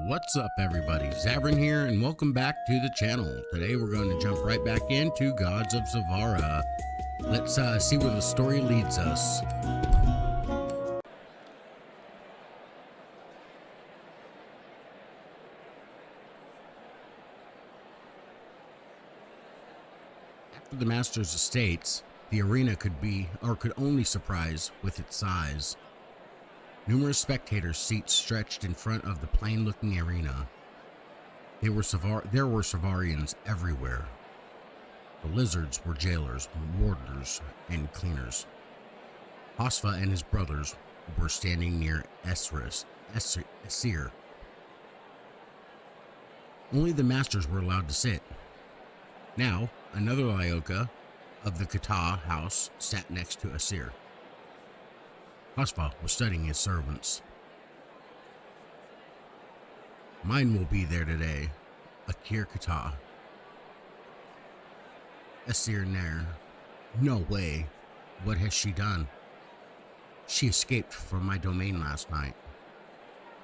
What's up, everybody? Xavrun here, and welcome back to the channel. Today we're going to jump right back into Gods of Savvarah. Let's see where the story leads us. After the Master's estates, the arena could only surprise with its size. Numerous spectators' seats stretched in front of the plain-looking arena. There were Savvarians everywhere. The lizards were jailers, warders, and cleaners. Hosfa and his brothers were standing near Asir. Only the masters were allowed to sit. Now, another Lyoka of the Kata house sat next to Asir. Hosfa was studying his servants. Mine will be there today, Akir Kata. Asir Nair. No way. What has she done? She escaped from my domain last night.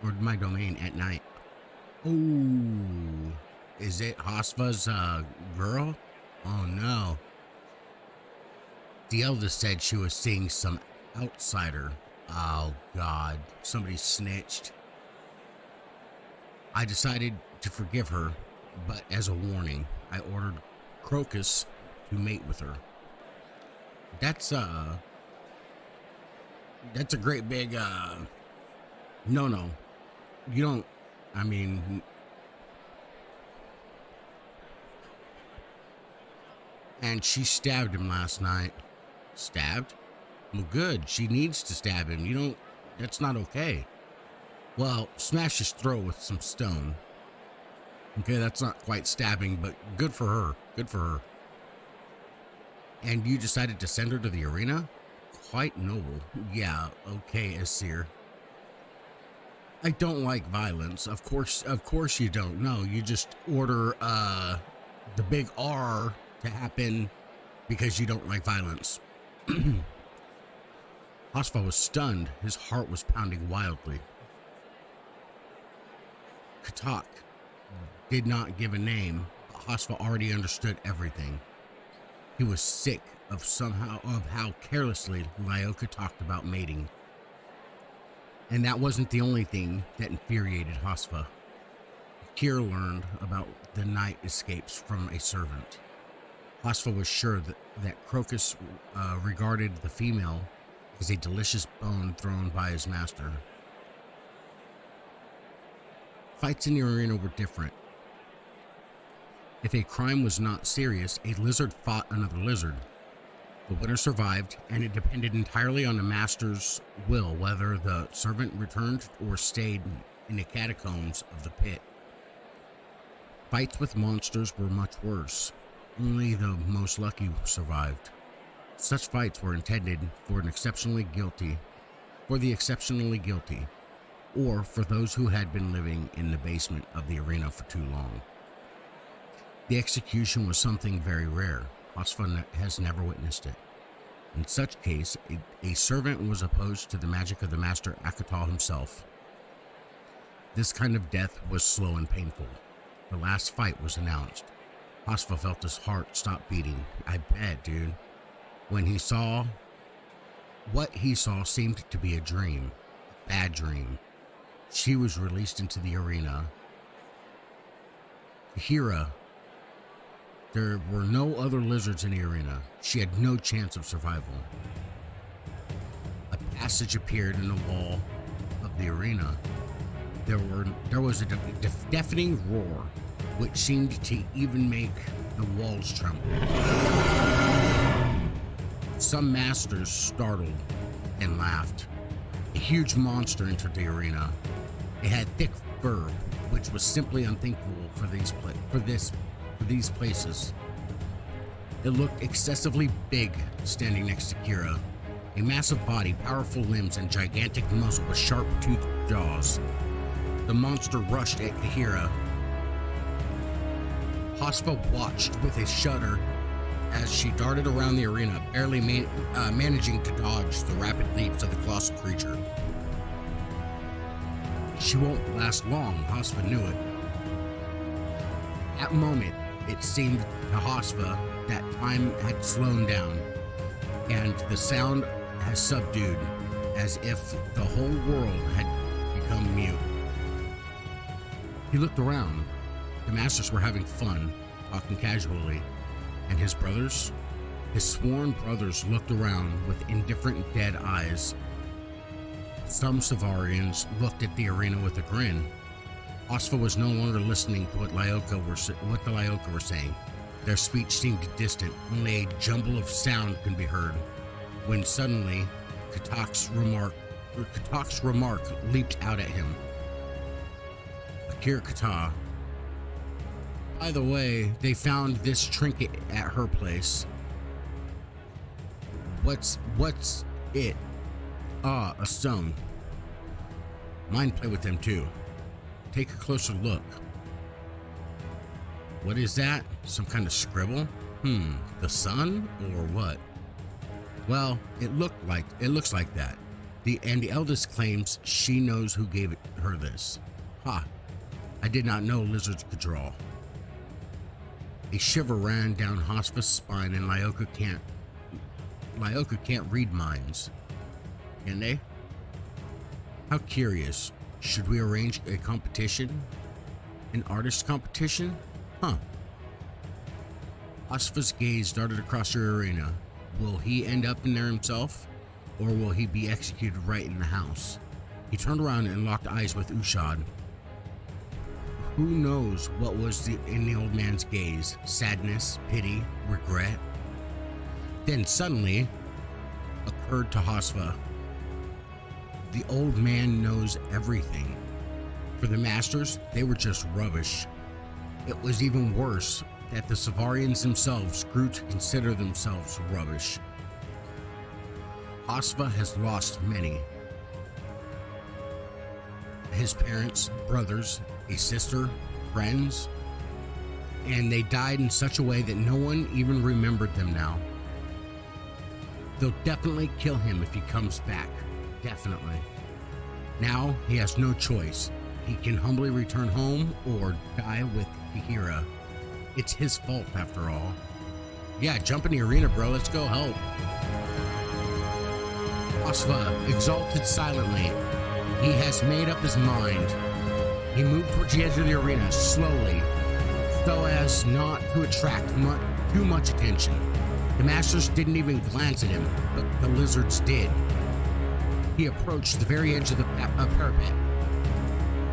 Or my domain at night. Oh, is it Hosfa's girl? Oh no. The eldest said she was seeing some outsider. Oh God, somebody snitched. I decided to forgive her, but as a warning, I ordered Crocus to mate with her. That's a great big no. You don't, I mean, and she stabbed him last night. Stabbed? Well, good. She needs to stab him. That's not okay. Well, smash his throat with some stone. Okay, that's not quite stabbing, but good for her. Good for her. And you decided to send her to the arena? Quite noble. Yeah, okay, Asir. I don't like violence. Of course you don't. No, you just order the big R to happen because you don't like violence. Hosfa was stunned. His heart was pounding wildly. Katak did not give a name, but Hosfa already understood everything. He was sick of how carelessly Lyoka talked about mating. And that wasn't the only thing that infuriated Hosfa. Akir learned about the night escapes from a servant. Hosfa was sure that Crocus regarded the female as a delicious bone thrown by his master. Fights in the arena were different. If a crime was not serious, a lizard fought another lizard. The winner survived, and it depended entirely on the master's will whether the servant returned or stayed in the catacombs of the pit. Fights with monsters were much worse. Only the most lucky survived. Such fights were intended for the exceptionally guilty, or for those who had been living in the basement of the arena for too long. The execution was something very rare. Hosfa has never witnessed it. In such case, a servant was opposed to the magic of the master Akatal himself. This kind of death was slow and painful. The last fight was announced. Hosfa felt his heart stop beating. I bet, dude. When he saw what he saw seemed to be a dream, a bad dream. She was released into the arena. Hira. There were no other lizards in the arena. She had no chance of survival. A passage appeared in the wall of the arena. There was a deafening roar, which seemed to even make the walls tremble. Some masters startled and laughed. A huge monster entered the arena. It had thick fur, which was simply unthinkable for these places. It looked excessively big standing next to Kira. A massive body, powerful limbs, and gigantic muzzle with sharp-toothed jaws. The monster rushed at Kahira. Hosfa watched with a shudder as she darted around the arena, barely managing to dodge the rapid leaps of the colossal creature. She won't last long. Hosfa knew it. At the moment, it seemed to Hosfa that time had slowed down, and the sound has subdued, as if the whole world had become mute. He looked around. The masters were having fun, talking casually, and his brothers, his sworn brothers, looked around with indifferent, dead eyes. Some Savarians looked at the arena with a grin. Hosfa was no longer listening to what the Lyoka were saying. Their speech seemed distant. Only a jumble of sound could be heard, when suddenly Katak's remark leaped out at him. Akira Kata. By the way, they found this trinket at her place. What's it? Ah, a stone. Mine play with them too. Take a closer look. What is that? Some kind of scribble? The sun or what? Well, it looks like that. The eldest claims she knows who gave her this. Ha! I did not know lizards could draw. A shiver ran down Hosfa's spine, and Lyoka can't read minds. Can they? How curious. Should we arrange a competition? An artist competition? Huh. Hosfa's gaze darted across the arena. Will he end up in there himself? Or will he be executed right in the house? He turned around and locked eyes with Ushad. Who knows what was in the old man's gaze? Sadness, pity, regret? Then suddenly occurred to Hosfa. The old man knows everything. For the masters, they were just rubbish. It was even worse that the Savarians themselves grew to consider themselves rubbish. Hosfa has lost many. His parents, brothers, a sister, friends, and they died in such a way that no one even remembered them now. They'll definitely kill him if he comes back. Definitely. Now he has no choice. He can humbly return home or die with Kihira. It's his fault after all. Yeah, jump in the arena, bro. Let's go help. Hosfa exulted silently. He has made up his mind. He moved towards the edge of the arena slowly, so as not to attract too much attention. The masters didn't even glance at him, but the lizards did. He approached the very edge of the parapet.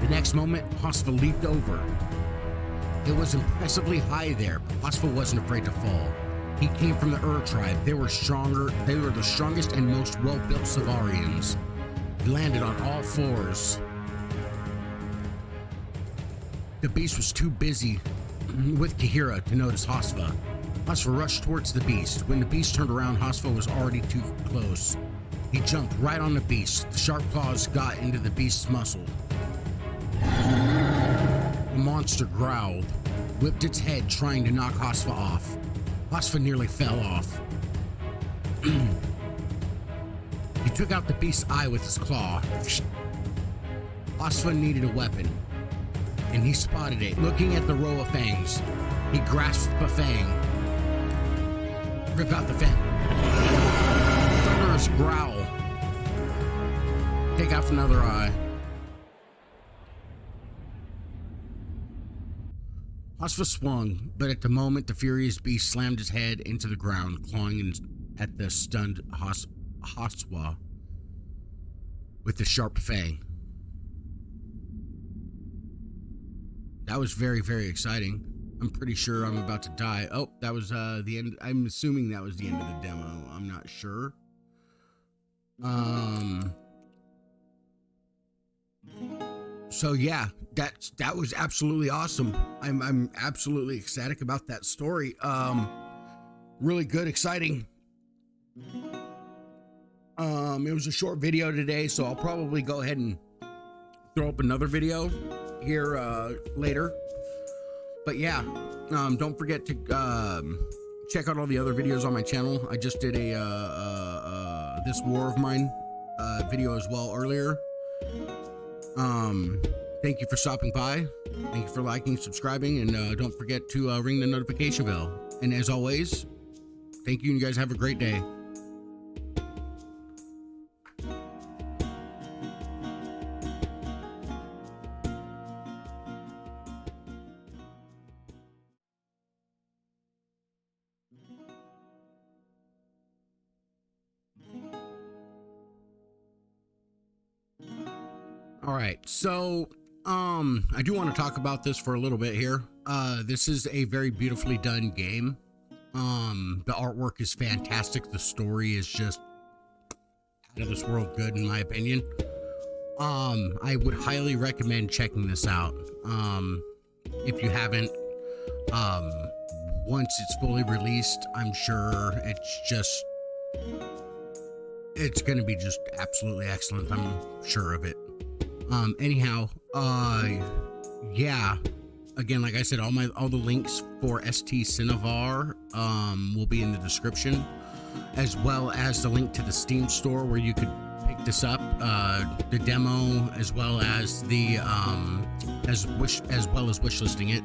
The next moment, Hosfa leaped over. It was impressively high there, but Hosfa wasn't afraid to fall. He came from the tribe. They were the strongest and most well-built Savarians. He landed on all fours. The beast was too busy with Kihira to notice Hosfa. Hosfa rushed towards the beast. When the beast turned around, Hosfa was already too close. He jumped right on the beast. The sharp claws got into the beast's muscle. The monster growled, whipped its head, trying to knock Hosfa off. Hosfa nearly fell off. He took out the beast's eye with his claw. Hosfa needed a weapon, and he spotted it. Looking at the row of fangs, he grasped a fang. Rip out the fang. Thunderous growl. Take out another eye. Hosfa swung, but at the moment the furious beast slammed his head into the ground, clawing at the stunned Hoswa with the sharp fang. That was very, very exciting. I'm pretty sure I'm about to die. Oh, that was the end. I'm assuming that was the end of the demo. I'm not sure. So yeah, that was absolutely awesome. I'm absolutely ecstatic about that story. Really good, exciting. It was a short video today, so I'll probably go ahead and throw up another video here later. But yeah, don't forget to check out all the other videos on my channel. I just did a this War of Mine video as well earlier. Thank you for stopping by. Thank you for liking, subscribing, and don't forget to ring the notification bell. And as always, thank you, and you guys have a great day. All right, so I do want to talk about this for a little bit here. This is a very beautifully done game. The artwork is fantastic. The story is just out of this world good, in my opinion. I would highly recommend checking this out. If you haven't, once it's fully released, I'm sure it's going to be just absolutely excellent. I'm sure of it. Anyhow, yeah, again, like I said, all the links for ST Cinnavar, will be in the description, as well as the link to the Steam store where you could pick this up, the demo, as well as the, as well as wishlisting it.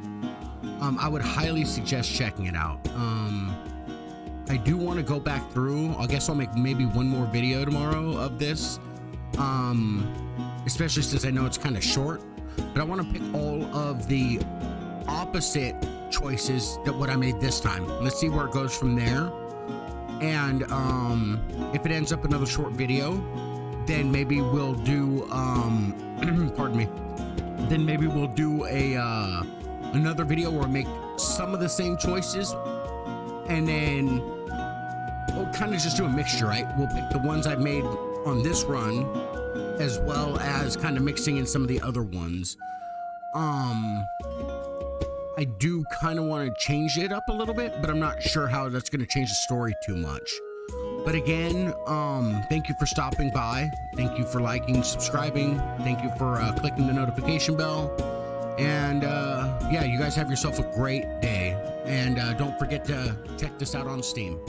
I would highly suggest checking it out. I do want to go back through. I guess I'll make maybe one more video tomorrow of this. Especially since I know it's kind of short, but I want to pick all of the opposite choices that what I made this time. Let's see where it goes from there. And if it ends up another short video, then maybe we'll do pardon me, then maybe we'll do a another video where I make some of the same choices, and then we'll kind of just do a mixture, right? We'll pick the ones I've made on this run, as well as kind of mixing in some of the other ones. I do kind of want to change it up a little bit, but I'm not sure how that's going to change the story too much. But again, thank you for stopping by. Thank you for liking, subscribing. Thank you for clicking the notification bell. And yeah, you guys have yourself a great day. And don't forget to check this out on Steam.